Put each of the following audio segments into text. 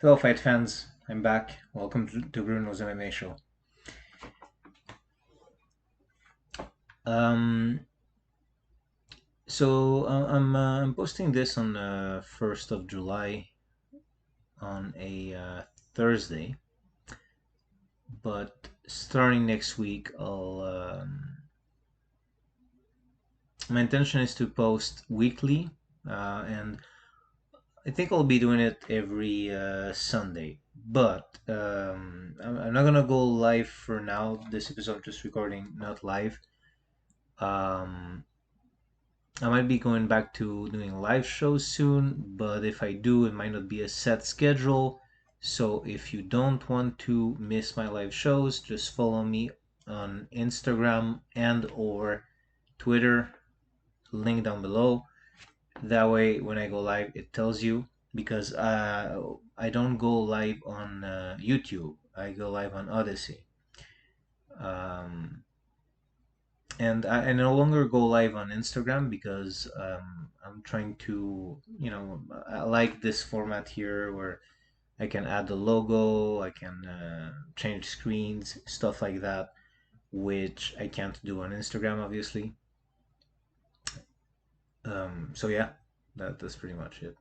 Hello, fight fans. I'm back. Welcome to Bruno's MMA show. Um, I'm posting this on the 1st of July on a Thursday, but starting next week, my intention is to post weekly, and I think I'll be doing it every Sunday. But I'm not gonna go live for now. This episode I'm just recording, not live. Um, I might be going back to doing live shows soon, but if I do, it might not be a set schedule. So if you don't want to miss my live shows, just follow me on Instagram and or Twitter, link down below. That way, when I go live, it tells you because I don't go live on YouTube. I go live on Odyssey. Um, and I no longer go live on Instagram because I'm trying to, I like this format here where I can add the logo, I can change screens, stuff like that, which I can't do on Instagram, obviously. So yeah, that's pretty much it.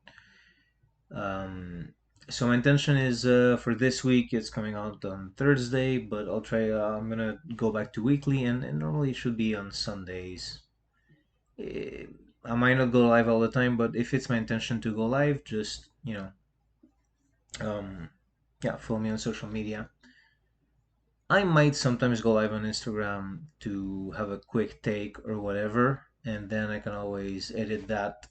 Um, so my intention is for this week, it's coming out on Thursday, but I'll try. I'm gonna go back to weekly, and normally it should be on Sundays. eh, I might not go live all the time, but if it's my intention to go live, just um, yeah, follow me on social media. I might sometimes go live on Instagram to have a quick take or whatever, and then I can always edit that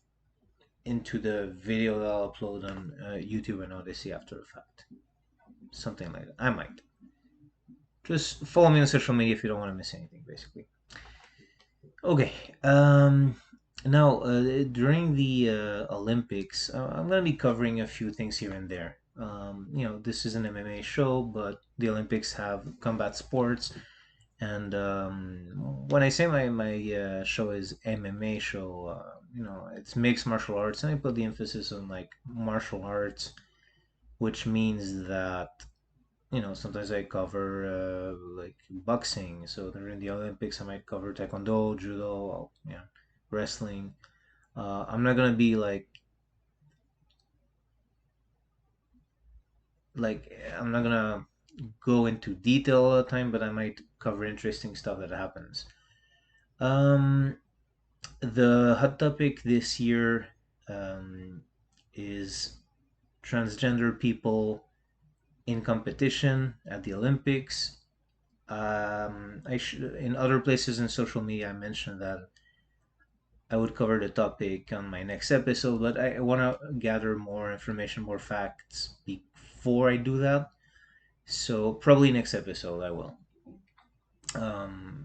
into the video that I'll upload on YouTube and Odyssey after the fact. Something like that. I might. Just follow me on social media if you don't want to miss anything, basically. Okay. Now, during the Olympics, I'm going to be covering a few things here and there. This is an MMA show, but the Olympics have combat sports. And when I say my show is MMA show, it's mixed martial arts, and I put the emphasis on like martial arts, which means that sometimes I cover like boxing. So during the Olympics, I might cover taekwondo, judo, wrestling. I'm not gonna be like I'm not gonna go into detail all the time, but I might cover interesting stuff that happens. Um, the hot topic this year is transgender people in competition at the Olympics. In other places in social media, I mentioned that I would cover the topic on my next episode, but I want to gather more information, more facts before I do that. So probably next episode I will,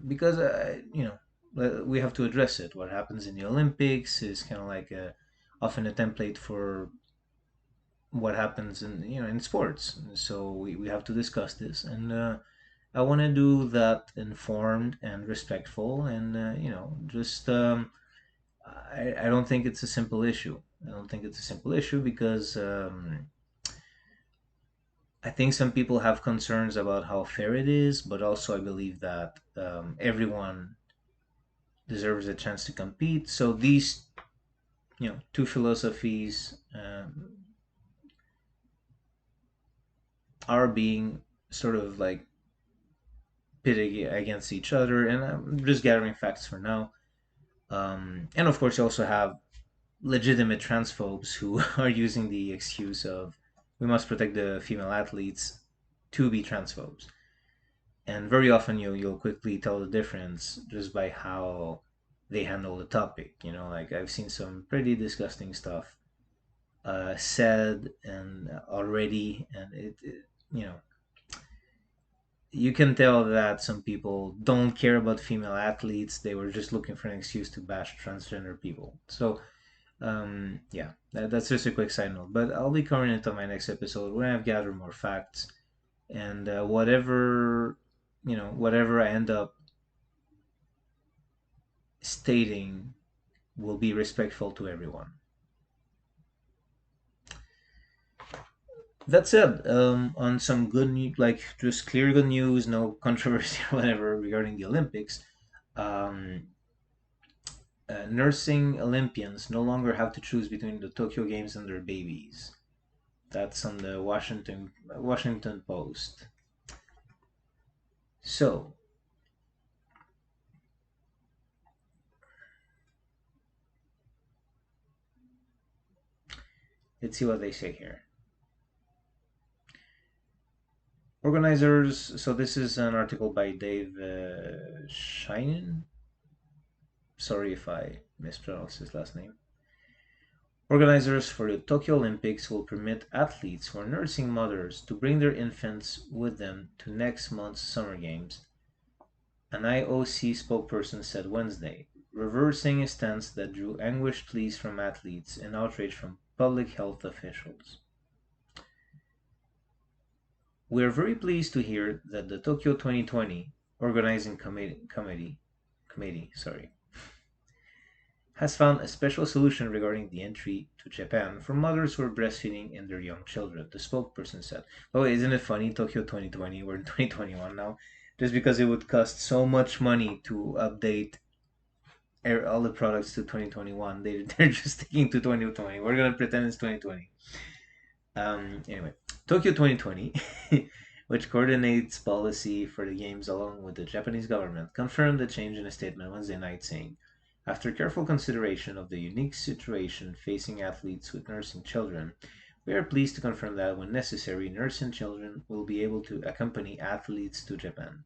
because we have to address it. What happens in the Olympics is kind of like often a template for what happens in sports. So we have to discuss this, and I want to do that informed and respectful, and just I don't think it's a simple issue. I don't think it's a simple issue because I think some people have concerns about how fair it is, but also I believe that everyone deserves a chance to compete. So these, two philosophies are being sort of like pitted against each other, and I'm just gathering facts for now. And of course, you also have legitimate transphobes who are using the excuse of we must protect the female athletes to be transphobes. And very often you'll quickly tell the difference just by how they handle the topic. Like I've seen some pretty disgusting stuff said and already, and you know, you can tell that some people don't care about female athletes. They were just looking for an excuse to bash transgender people. So yeah, that's just a quick side note. But I'll be covering it on my next episode when I've gathered more facts, and whatever I end up stating will be respectful to everyone. That's it. On some good news, like just clear good news, no controversy or whatever regarding the Olympics. Um, Nursing Olympians no longer have to choose between the Tokyo Games and their babies. That's on the Washington Post. So let's see what they say here. Organizers. So this is an article by Dave Shinen. Sorry if I mispronounced his last name. Organizers for the Tokyo Olympics will permit athletes who are nursing mothers to bring their infants with them to next month's Summer Games, an IOC spokesperson said Wednesday, reversing a stance that drew anguished pleas from athletes and outrage from public health officials. We are very pleased to hear that the Tokyo 2020 organizing committee has found a special solution regarding the entry to Japan for mothers who are breastfeeding and their young children, the spokesperson said. Oh, isn't it funny? Tokyo 2020, we're in 2021 now. Just because it would cost so much money to update all the products to 2021, they're just sticking to 2020. We're going to pretend it's 2020. Anyway, Tokyo 2020, which coordinates policy for the games along with the Japanese government, confirmed the change in a statement Wednesday night, saying, after careful consideration of the unique situation facing athletes with nursing children, we are pleased to confirm that, when necessary, nursing children will be able to accompany athletes to Japan.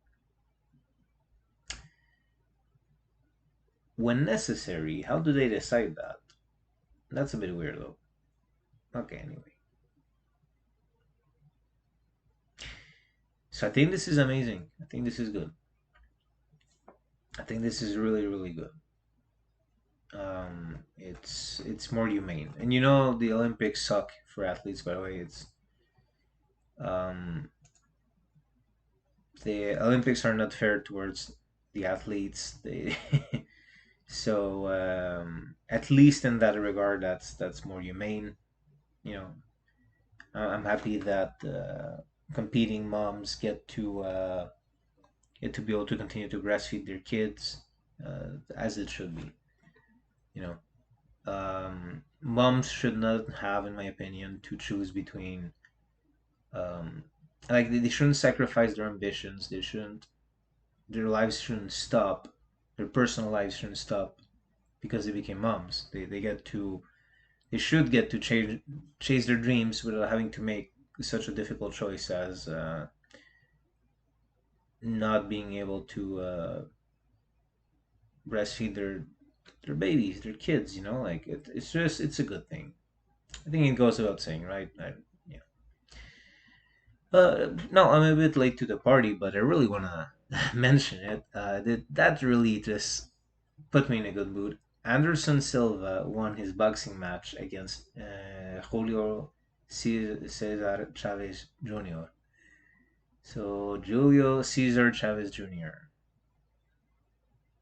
When necessary, how do they decide that? That's a bit weird, though. Okay, anyway. So I think this is amazing. I think this is good. I think this is really, really good. It's more humane, and you know the Olympics suck for athletes. By the way, it's um, the Olympics are not fair towards the athletes. They so at least in that regard, that's more humane. You know, I'm happy that competing moms get to be able to continue to breastfeed their kids as it should be. You know, moms should not have, in my opinion, to choose between um, like they shouldn't sacrifice their ambitions. They shouldn't. Their lives shouldn't stop. Their personal lives shouldn't stop because they became moms. They get to. They should get to chase their dreams without having to make such a difficult choice as not being able to breastfeed their babies, their kids. You know, like it's just it's a good thing. I think it goes without saying, right? Yeah. No, I'm a bit late to the party, but I really want to mention it. That really just put me in a good mood. Anderson Silva won his boxing match against Julio Cesar Chavez Jr. So Julio Cesar Chavez Jr.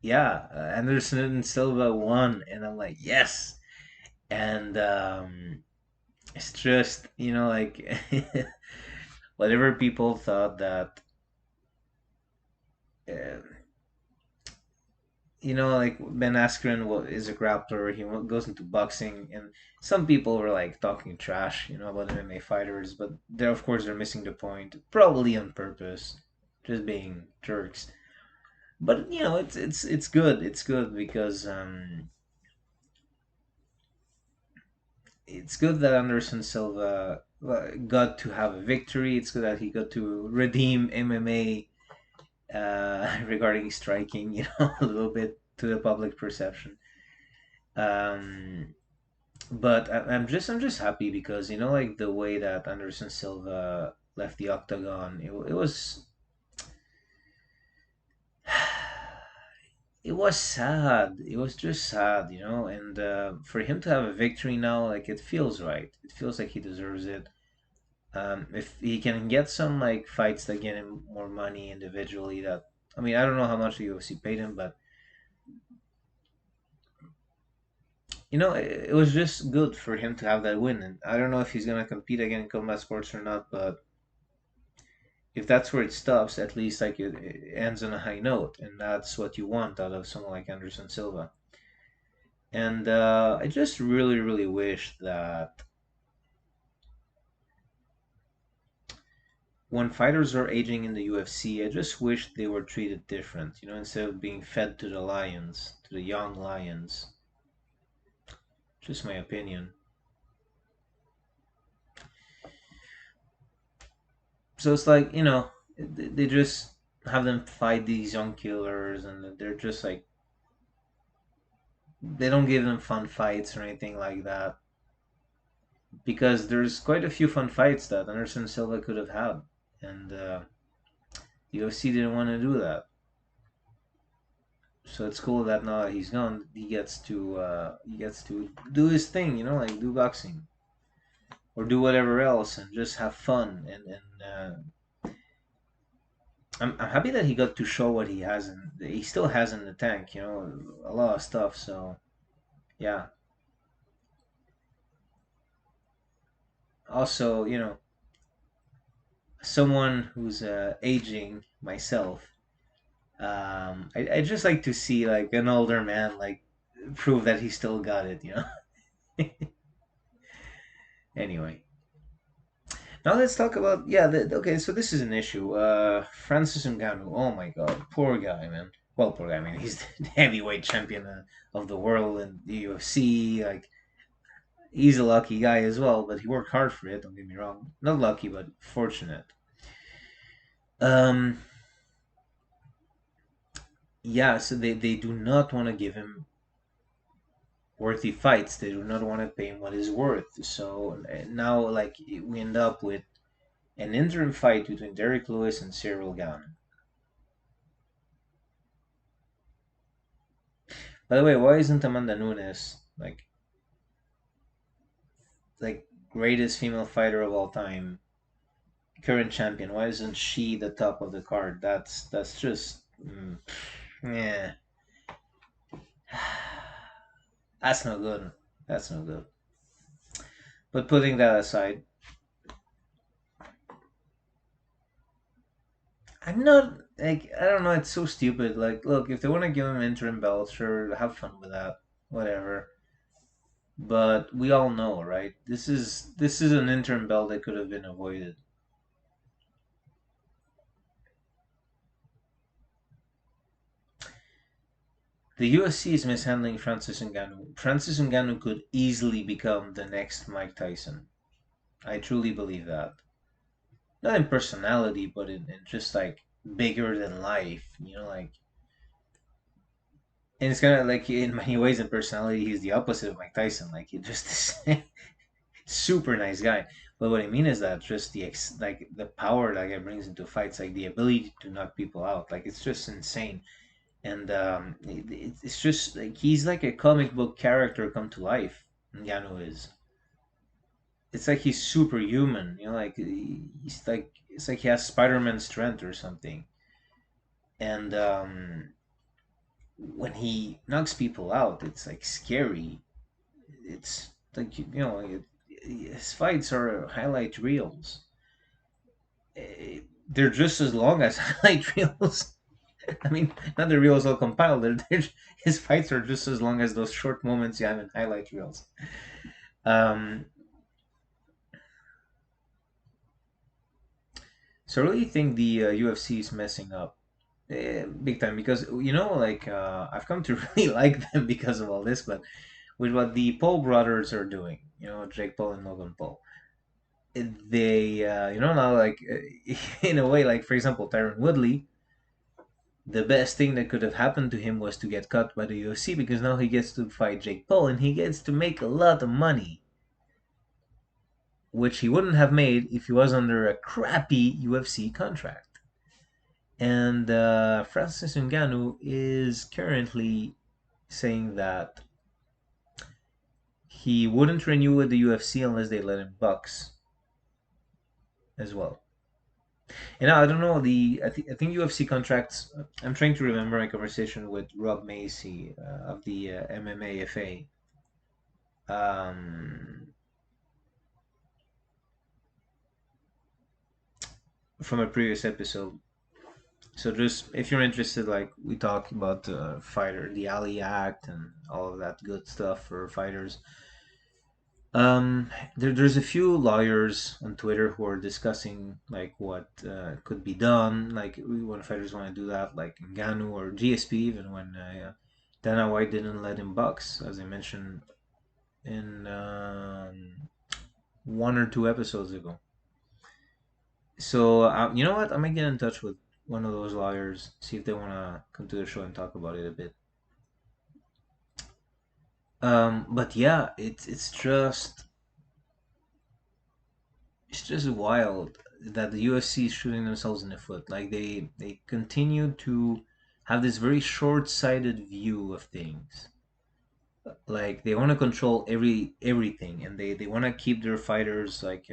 Yeah, Anderson Silva won, and I'm like, yes. And it's just like whatever people thought that uh, like Ben Askren is a grappler. He goes into boxing, and some people were like talking trash, about MMA fighters. But they're of course they're missing the point, probably on purpose, just being jerks. But it's good. It's good because it's good that Anderson Silva got to have a victory. It's good that he got to redeem MMA regarding striking, a little bit to the public perception. Um, but I'm just happy because like the way that Anderson Silva left the octagon, it was it was sad. It was just sad, and for him to have a victory now, like it feels right. It feels like he deserves it. If he can get some like fights that get him more money individually, that I mean, I don't know how much the UFC paid him, but it was just good for him to have that win. And I don't know if he's gonna compete again in combat sports or not, but if that's where it stops, at least like it ends on a high note, and that's what you want out of someone like Anderson Silva. And I just really, really wish that when fighters are aging in the UFC, I just wish they were treated different. Instead of being fed to the lions, to the young lions. Just my opinion. So it's like they just have them fight these young killers, and they're just like they don't give them fun fights or anything like that. Because there's quite a few fun fights that Anderson Silva could have had, and the UFC didn't want to do that. So it's cool that now that he's gone, he gets to do his thing, like do boxing or do whatever else and just have fun. And I'm happy that he got to show what he still has in the tank, a lot of stuff. So yeah. Also, someone who's aging myself, I just like to see like an older man like prove that he still got it. Anyway, now let's talk about okay. So this is an issue. Francis Ngannou. Oh my God, poor guy, man. Well, poor guy. I mean, he's the heavyweight champion of the world in the UFC. Like, he's a lucky guy as well, but he worked hard for it. Don't get me wrong. Not lucky, but fortunate. Um, yeah. So they do not want to give him worthy fights. They do not want to pay him what he's worth. So now, like, we end up with an interim fight between Derek Lewis and Cyril Gane. By the way, why isn't Amanda Nunes like greatest female fighter of all time, current champion? Why isn't she the top of the card? That's just yeah, that's no good. That's no good. But putting that aside, I'm not like I don't know. It's so stupid. Like, look, if they want to give him interim belts, sure, have fun with that. Whatever. But we all know, right? This is an interim belt that could have been avoided. The UFC is mishandling Francis Ngannou. Francis Ngannou could easily become the next Mike Tyson. I truly believe that. Not in personality, but in just like bigger than life. Like, and it's kind of like in many ways in personality, he's the opposite of Mike Tyson. Like, he just this super nice guy. But what I mean is that just like the power that guy brings into fights, like the ability to knock people out, like it's just insane. And it's just like he's like a comic book character come to life. Ngannou is. It's like he's superhuman. Like he's like it's like he has Spider-Man strength or something. And when he knocks people out, it's like scary. It's like his fights are highlight reels. They're just as long as highlight reels. I mean, not the reels all compiled. His fights are just as long as those short moments you have in highlight reels. Um, so I really think the UFC is messing up big time because like I've come to really like them because of all this, but with what the Paul brothers are doing, Jake Paul and Logan Paul, they now like in a way, like for example, Tyron Woodley. The best thing that could have happened to him was to get cut by the UFC because now he gets to fight Jake Paul and he gets to make a lot of money, which he wouldn't have made if he was under a crappy UFC contract. And Francis Ngannou is currently saying that he wouldn't renew with the UFC unless they let him box as well. And I don't know I think UFC contracts. I'm trying to remember my conversation with Rob Macy of the MMA FA. um, from a previous episode. So just if you're interested, like we talked about the fighter, the Ali Act, and all of that good stuff for fighters. There's a few lawyers on Twitter who are discussing like what could be done, like when fighters want to do that, like Ngannou or GSP, even when Dana White didn't let him box, as I mentioned in one or two episodes ago. So you know what? I might get in touch with one of those lawyers, see if they want to come to the show and talk about it a bit. But yeah, it's just wild that the UFC is shooting themselves in the foot. Like they continue to have this very short-sighted view of things. Like they want to control everything, and they want to keep their fighters like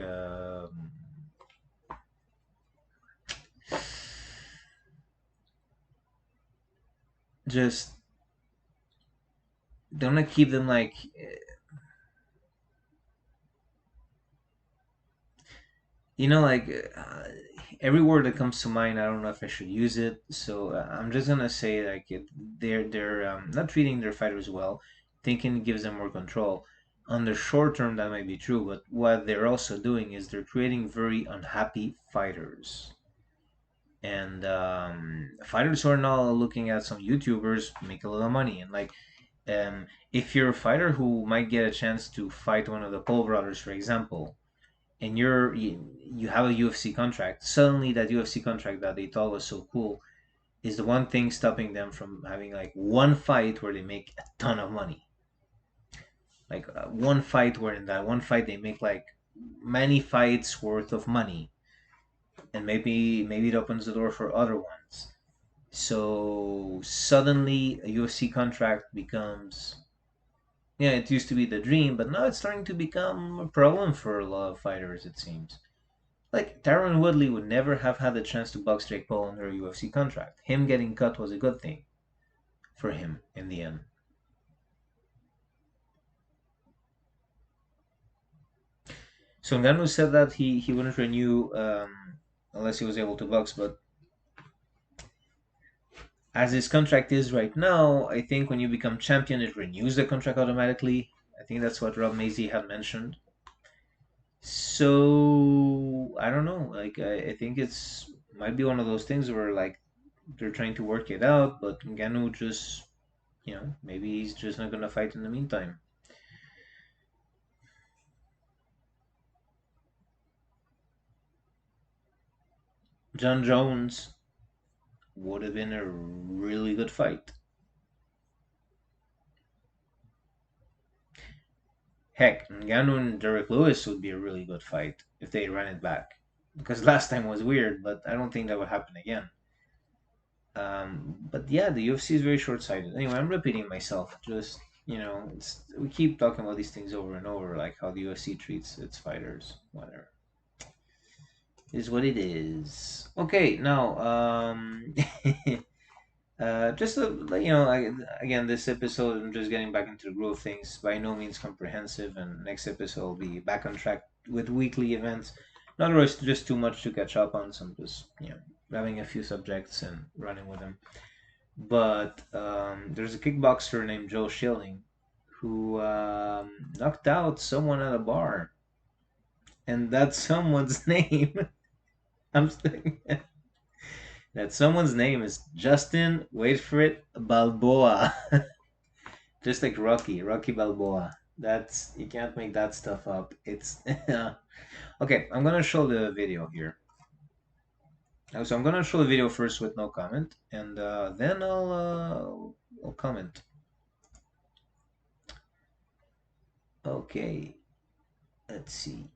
just they want to keep them like like every word that comes to mind. I don't know if I should use it, so I'm just gonna say like they're not treating their fighters well, thinking it gives them more control. On the short term, that might be true, but what they're also doing is they're creating very unhappy fighters. And fighters who are now looking at some YouTubers make a lot of money, and like if you're a fighter who might get a chance to fight one of the Paul brothers, for example, and you have a UFC contract, suddenly that UFC contract that they thought was so cool is the one thing stopping them from having like one fight where they make a ton of money. Like one fight where in that one fight they make like many fights worth of money, and maybe it opens the door for other ones. So suddenly a UFC contract becomes, yeah, it used to be the dream, but now it's starting to become a problem for a lot of fighters, it seems. Like Tyron Woodley would never have had the chance to box Jake Paul under a UFC contract. Him getting cut was a good thing for him in the end. So Ngannou said that he wouldn't renew unless he was able to box, but as his contract is right now, I think when you become champion, it renews the contract automatically. I think that's what Rob Macy had mentioned. So I don't know. Like I think it's might be one of those things where like they're trying to work it out, but Ngannou just maybe he's just not gonna fight in the meantime. John Jones would have been a really good fight. Heck, Ngannou and Derek Lewis would be a really good fight if they ran it back. Because last time was weird, but I don't think that would happen again. But yeah, the UFC is very short-sighted. Anyway, I'm repeating myself. Just we keep talking about these things over and over, like how the UFC treats its fighters. Whatever is what it is. Okay, now just again, this episode, I'm just getting back into the groove of things. By no means comprehensive, and next episode will be back on track with weekly events. Not really just too much to catch up on. So I'm just grabbing a few subjects and running with them. But there's a kickboxer named Joe Schilling who knocked out someone at a bar, and that's someone's name. I'm saying that someone's name is Justin. Wait for it, Balboa. Just like Rocky Balboa. That's you can't make that stuff up. It's okay. I'm gonna show the video here. So I'm gonna show the video first with no comment, and then I'll comment. Okay, let's see.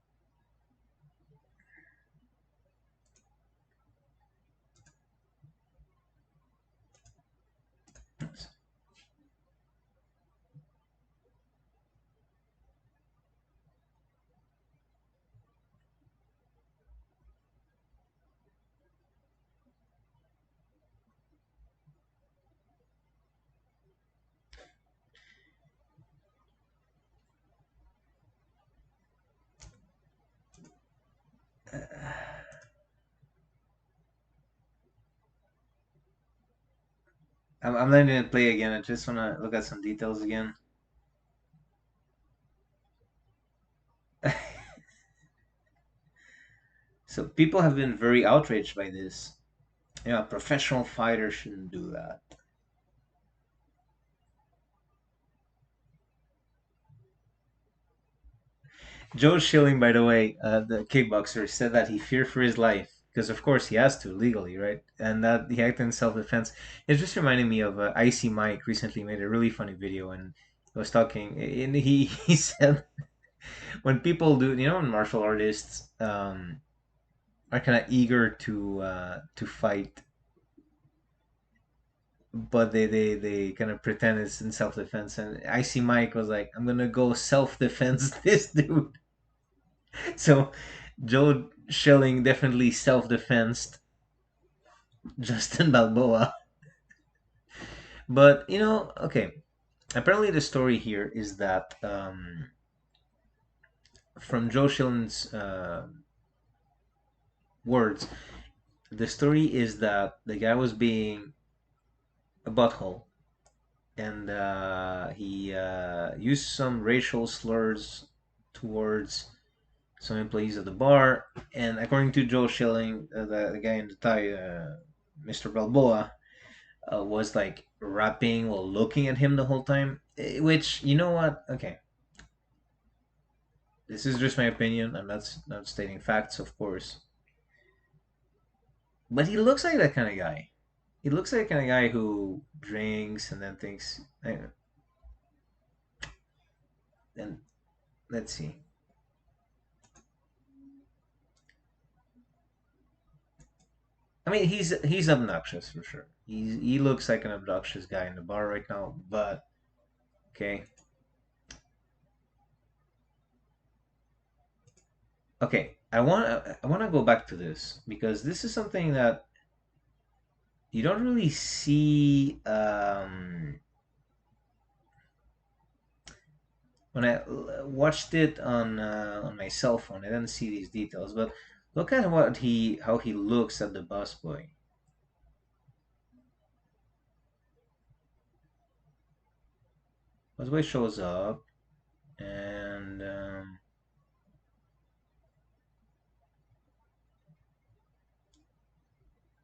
I'm letting it play again. I just want to look at some details again. So people have been very outraged by this. A professional fighter shouldn't do that. Joe Schilling, by the way, the kickboxer, said that he feared for his life because, of course, he has to legally, right? And that he acted in self-defense. It just reminded me of Icy Mike recently made a really funny video and he was talking, and he said when people do, when martial artists are kind of eager to fight, but they kind of pretend it's in self-defense, and Icy Mike was like, "I'm gonna go self-defense this dude." So Joe Schilling definitely self-defensed Justin Balboa. But okay. Apparently, the story here is that from Joe Schilling's words, the story is that the guy was being a butthole, and he used some racial slurs towards some employees of the bar. And according to Joe Schilling, the guy in the tie, Mr. Balboa, was like rapping while looking at him the whole time. Which, you know what? Okay, this is just my opinion. I'm not stating facts, of course. But he looks like that kind of guy. He looks like the kind of guy who drinks and then thinks. And let's see. I mean, he's obnoxious for sure. He looks like an obnoxious guy in the bar right now. But okay, okay. I want to go back to this because this is something that you don't really see when I watched it on my cell phone. I didn't see these details, but look at how he looks at the busboy. Busboy shows up and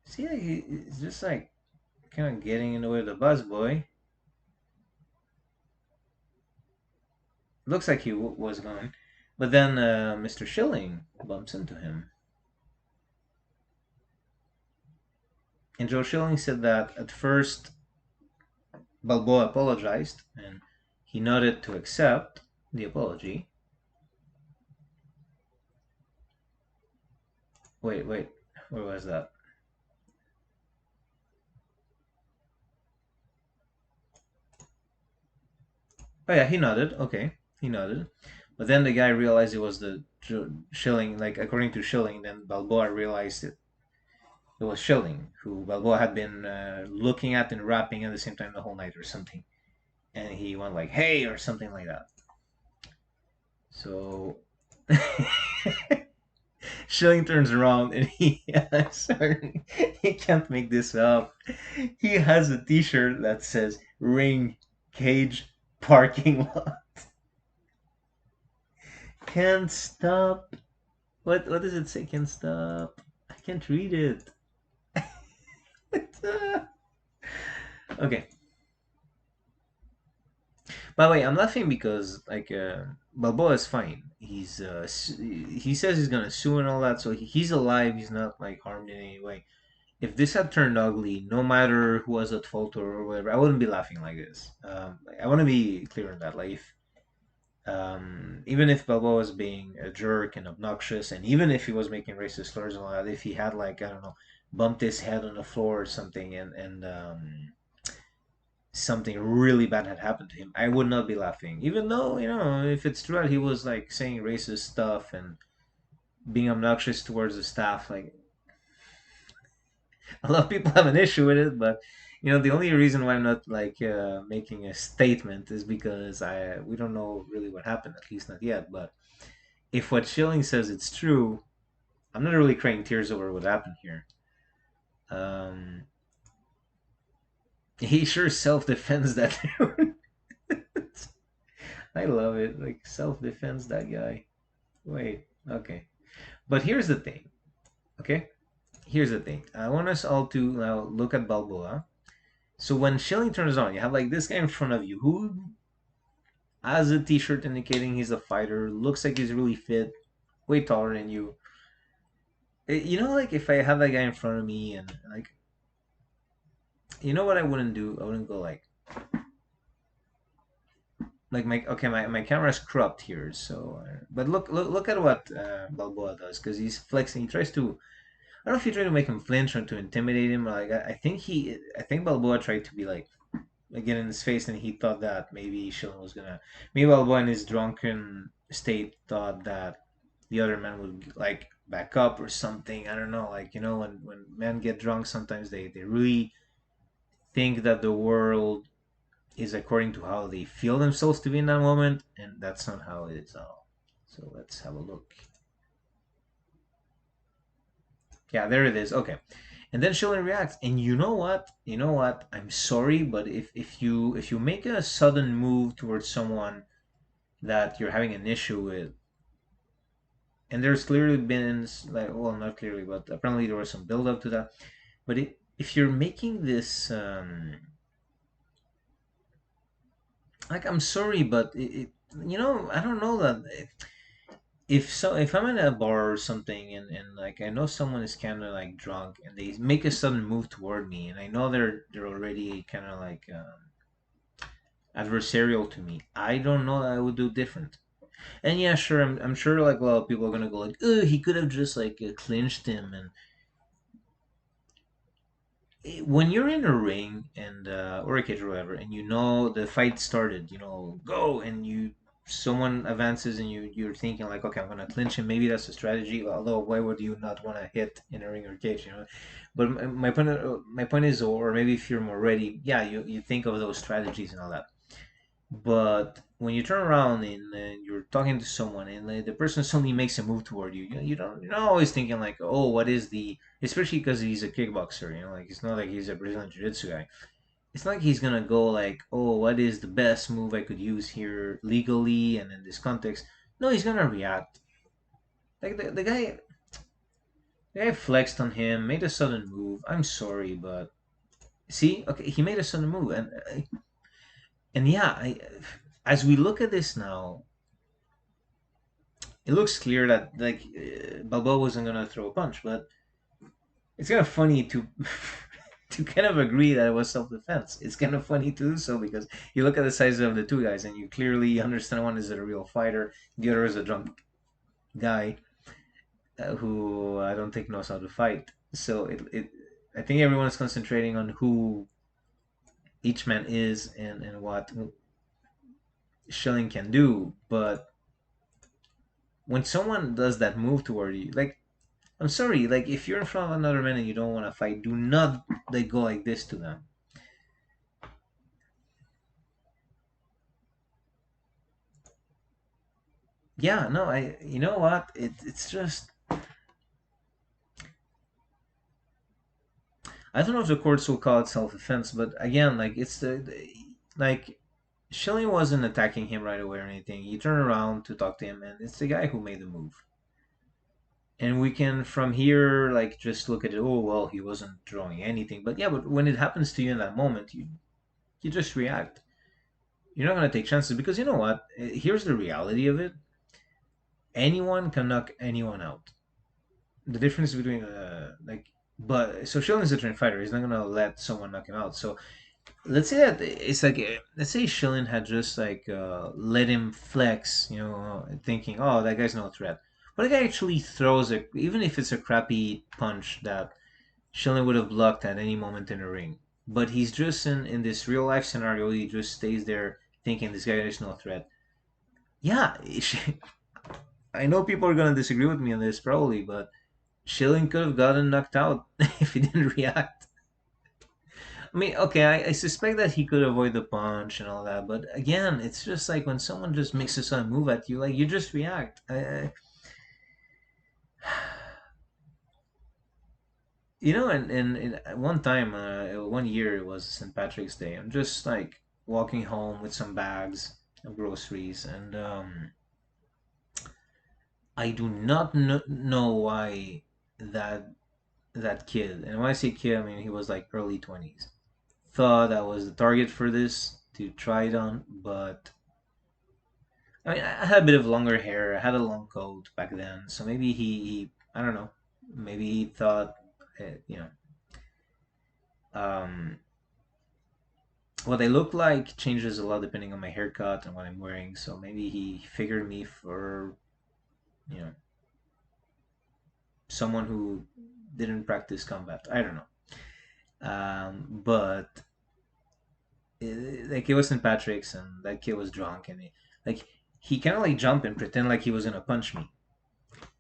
see, he's just like kind of getting in the way of the busboy. Looks like he was going, but then Mr. Schilling bumps into him, and Joe Schilling said that at first Balboa apologized, and he nodded to accept the apology. Wait, where was that? Oh yeah, he nodded. Okay, he nodded. But then the guy realized it was the Schilling. Like according to Schilling, then Balboa realized it was Schilling who Balboa had been looking at and rapping at the same time the whole night or something. And he went like, "Hey," or something like that. So Schilling turns around and I'm sorry, he can't make this up. He has a T-shirt that says "Ring Cage Parking Lot." Can't stop. What does it say? Can't stop. I can't read it. Okay. By the way, I'm laughing because like Balboa is fine. He says he's gonna sue and all that, so he's alive. He's not like harmed in any way. If this had turned ugly, no matter who was at fault or whatever, I wouldn't be laughing like this. I want to be clear on that. Like, even if Balboa was being a jerk and obnoxious, and even if he was making racist slurs and all that, if he had like I don't know, bumped his head on the floor or something, and something really bad had happened to him, I would not be laughing. Even though if it's true that he was like saying racist stuff and being obnoxious towards the staff, like a lot of people have an issue with it, but the only reason why I'm not like making a statement is because I we don't know really what happened, at least not yet. But if what Schilling says it's true, I'm not really crying tears over what happened here. Um, He sure self defends that. I love it. Like self defends that guy. Wait, okay. But here's the thing. Okay, here's the thing. I want us all to now look at Balboa. So when Schilling turns on, you have like this guy in front of you who has a T-shirt indicating he's a fighter. Looks like he's really fit, way taller than you. You know, like if I have that guy in front of me and like, you know what I wouldn't do? I wouldn't go like my okay my camera's cropped here. So but look at what Balboa does because he's flexing. He tries to. I don't know if he tried to make him flinch or to intimidate him. Like I think Balboa tried to be like get in his face, and he thought that maybe Schilling was gonna. Maybe Balboa in his drunken state thought that the other man would like back up or something. I don't know. Like when men get drunk, sometimes they really think that the world is according to how they feel themselves to be in that moment, and that's not how it is at all. So let's have a look. Yeah, there it is. Okay. And then Schilling reacts, and you know what? You know what? I'm sorry, but if you make a sudden move towards someone that you're having an issue with, and there's clearly been like, well, not clearly, but apparently there was some build up to that. But if you're making this, like, I'm sorry, but I don't know that if I'm in a bar or something, and like I know someone is kind of like drunk and they make a sudden move toward me, and I know they're already kind of like adversarial to me, I don't know that I would do different. And yeah, sure, I'm sure like a lot of people are gonna go like, oh, he could have just like clinched him. And when you're in a ring and or a cage or whatever, and you know the fight started, go, and someone advances and you're thinking like, okay, I'm gonna clinch him. Maybe that's a strategy. Although, why would you not want to hit in a ring or cage? But my point is, or maybe if you're more ready, yeah, you think of those strategies and all that. But when you turn around and you're talking to someone and the person suddenly makes a move toward you, you're not always thinking like, oh, what is the, especially because he's a kickboxer, like it's not like he's a Brazilian Jiu-Jitsu guy. It's not like he's gonna go like, oh, what is the best move I could use here legally and in this context. No, he's gonna react. Like the guy flexed on him, made a sudden move. I'm sorry, but see, okay, he made a sudden move, and yeah, as we look at this now, it looks clear that like Balboa wasn't gonna throw a punch, but it's kind of funny to to kind of agree that it was self defense. It's kind of funny to do so because you look at the size of the two guys and you clearly understand one is a real fighter, the other is a drunk guy who I don't think knows how to fight. So I think everyone is concentrating on who each man is and what Schilling can do, but when someone does that move toward you, like I'm sorry, like if you're in front of another man and you don't want to fight, do not like go like this to them. Yeah, no, you know what? It's just I don't know if the courts will call it self-defense, but again, like it's like Schilling wasn't attacking him right away or anything. He turned around to talk to him, and it's the guy who made the move. And we can from here like just look at it. Oh well, he wasn't throwing anything, but yeah, but when it happens to you in that moment, you just react. You're not gonna take chances because you know what? Here's the reality of it. Anyone can knock anyone out. The difference between but so Schilling's a trained fighter. He's not gonna let someone knock him out. So let's say that it's like let's say Schilling had just like let him flex, thinking, oh, that guy's no threat. But the guy actually throws a, even if it's a crappy punch that Schilling would have blocked at any moment in the ring. But he's just in this real life scenario. He just stays there thinking this guy is no threat. Yeah, I know people are gonna disagree with me on this probably, but Schilling could have gotten knocked out if he didn't react. I mean, okay, I suspect that he could avoid the punch and all that, but again, it's just like when someone just makes a sudden move at you, like you just react. and at one time, one year it was St. Patrick's Day. I'm just like walking home with some bags of groceries, and I do not know why that that kid, and when I say kid, I mean he was like early 20s, thought I was the target for this to try it on. But I mean, I had a bit of longer hair, I had a long coat back then, so maybe he I don't know, maybe he thought, you know, um, what I look like changes a lot depending on my haircut and what I'm wearing. So maybe he figured me for, you know, someone who didn't practice combat. I don't know. But like it was St. Patrick's, and that kid was drunk, and like he kind of like jump and pretend like he was gonna punch me.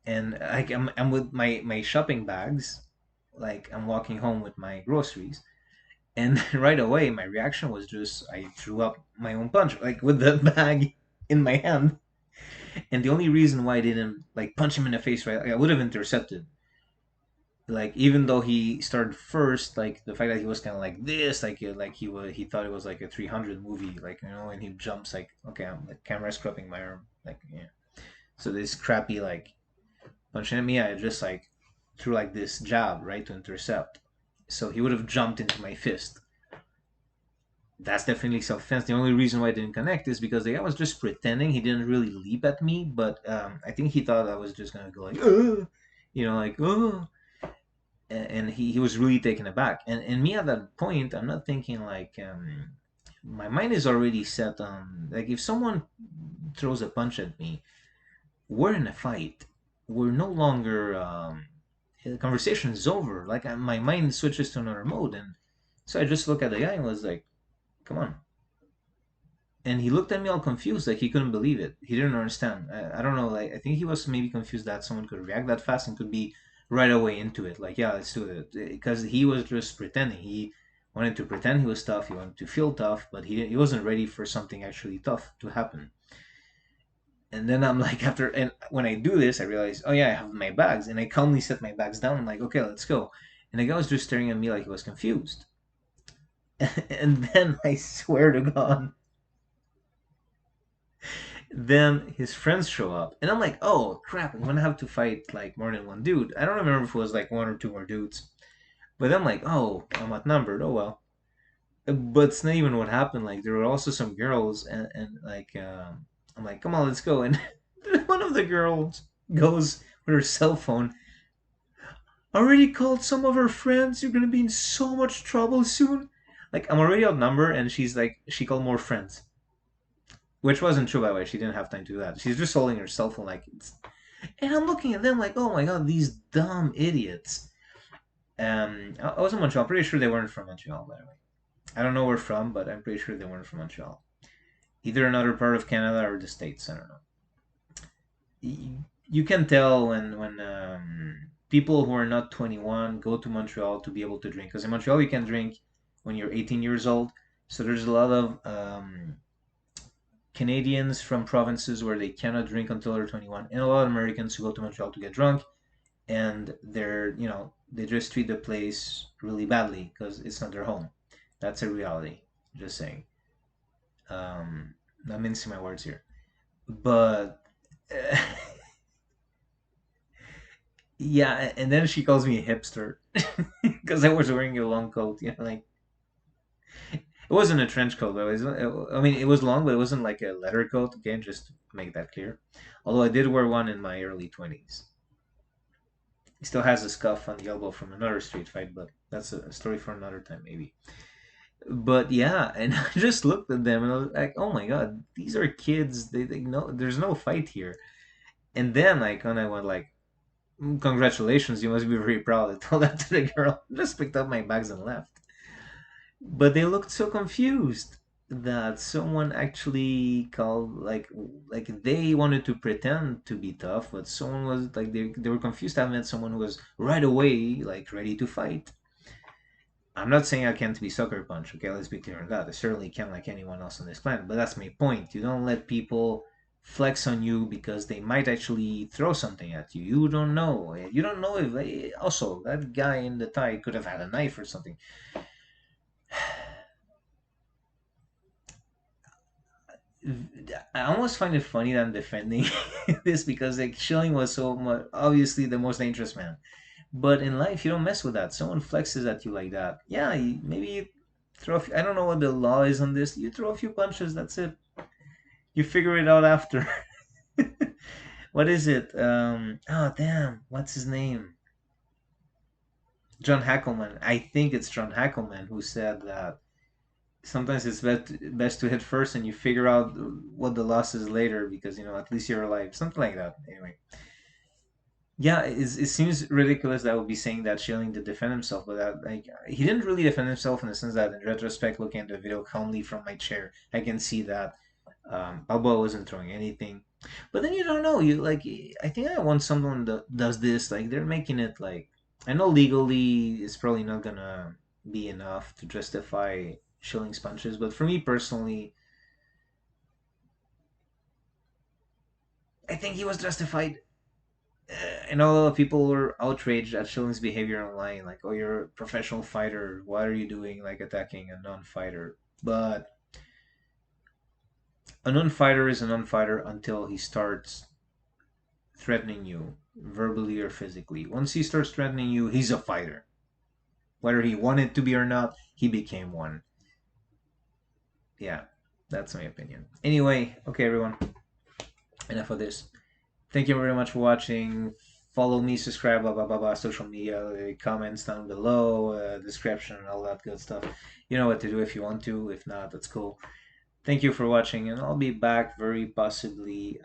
And like I'm with my shopping bags, like I'm walking home with my groceries, and right away my reaction was just I threw up my own punch, like with the bag in my hand. And the only reason why I didn't like punch him in the face, right, like, I would have intercepted. Like even though he started first, like the fact that he was kind of like this, like he thought it was like a 300 movie, like and he jumps like, okay, I'm like camera scrubbing my arm, like yeah. So this crappy like punching at me, I just like threw like this jab right to intercept. So he would have jumped into my fist. That's definitely self-defense. The only reason why I didn't connect is because the guy was just pretending. He didn't really leap at me, but I think he thought I was just gonna go like, "Ugh," like, "Oh," and he was really taken aback. And me at that point, I'm not thinking like, my mind is already set on like if someone throws a punch at me, we're in a fight. We're no longer the conversation is over. Like my mind switches to another mode, and so I just look at the guy and was like, "Come on." And he looked at me all confused, like he couldn't believe it. He didn't understand. I don't know. Like I think he was maybe confused that someone could react that fast and could be right away into it. Like yeah, let's do it, because he was just pretending. He wanted to pretend he was tough. He wanted to feel tough, but he wasn't ready for something actually tough to happen. And then I'm like, after, and when I do this, I realize, oh yeah, I have my bags, and I calmly set my bags down. I'm like, okay, let's go. And the guy was just staring at me like he was confused. And then I swear to God, then his friends show up, and I'm like, oh crap, I'm gonna have to fight like more than one dude. I don't remember if it was like one or two more dudes, but I'm like, oh, I'm outnumbered. Oh well. But it's not even what happened. Like there were also some girls, and like I'm like, come on, let's go. And one of the girls goes with her cell phone. Already called some of her friends. You're gonna be in so much trouble soon. Like I'm already outnumbered, and she's like, she called more friends, which wasn't true by the way. She didn't have time to do that. She's just holding her cell phone like it's. And I'm looking at them like, oh my god, these dumb idiots. I was in Montreal. I'm pretty sure they weren't from Montreal, by the way. I don't know where from, but I'm pretty sure they weren't from Montreal. Either another part of Canada or the States. I don't know. You can tell when people who are not 21 go to Montreal to be able to drink. Because in Montreal, you can drink when you're 18 years old. So there's a lot of Canadians from provinces where they cannot drink until they're 21, and a lot of Americans who go to Montreal to get drunk, and they just treat the place really badly because it's not their home. That's a reality. Just saying. Not mincing my words here, but yeah. And then she calls me a hipster because I was wearing a long coat. Like it wasn't a trench coat though. I mean, it was long, but it wasn't like a leather coat. Again, just to make that clear. Although I did wear one in my early 20s. He still has a scuff on the elbow from another street fight, but that's a story for another time, maybe. But yeah, and I just looked at them and I was like, "Oh my god, these are kids. They know there's no fight here." And then like when I went like, "Congratulations, you must be very proud." I told that to the girl. Just picked up my bags and left. But they looked so confused that someone actually called like they wanted to pretend to be tough, but someone was like they were confused. I met someone who was right away like ready to fight. I'm not saying I can't be sucker punch. Okay, let's be clear on that. I certainly can't like anyone else on this planet. But that's my point. You don't let people flex on you because they might actually throw something at you. You don't know. You don't know if also that guy in the tie could have had a knife or something. I almost find it funny that I'm defending this because like Schilling was so much obviously the most dangerous man. But in life, you don't mess with that. Someone flexes at you like that. Yeah, maybe you throw. I don't know what the law is on this. You throw a few punches. That's it. You figure it out after. What is it? Oh damn, what's his name? John Hackelman. I think it's John Hackelman who said that sometimes it's best to hit first and you figure out what the loss is later because at least you're alive. Something like that. Anyway, yeah, it seems ridiculous that I would be saying that Schilling did defend himself, but that like he didn't really defend himself in the sense that in retrospect, looking at the video calmly from my chair, I can see that Balboa wasn't throwing anything. But then you don't know. You like I think I want someone that does this. Like they're making it like I know legally it's probably not gonna be enough to justify Schilling's punches, but for me personally, I think he was justified. And all the people were outraged at Schilling's behavior online, like, "Oh, you're a professional fighter. What are you doing, like attacking a non-fighter?" But a non-fighter is a non-fighter until he starts threatening you, verbally or physically. Once he starts threatening you, he's a fighter. Whether he wanted to be or not, he became one. Yeah, that's my opinion. Anyway, okay, everyone, enough of this. Thank you very much for watching. Follow me, subscribe, blah blah blah blah. Social media, comments down below, description, all that good stuff. You know what to do if you want to. If not, that's cool. Thank you for watching, and I'll be back very possibly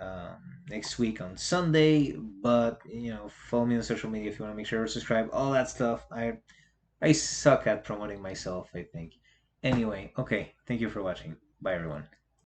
next week on Sunday. But follow me on social media if you want to make sure to subscribe. All that stuff. I suck at promoting myself, I think. Anyway, okay. Thank you for watching. Bye, everyone.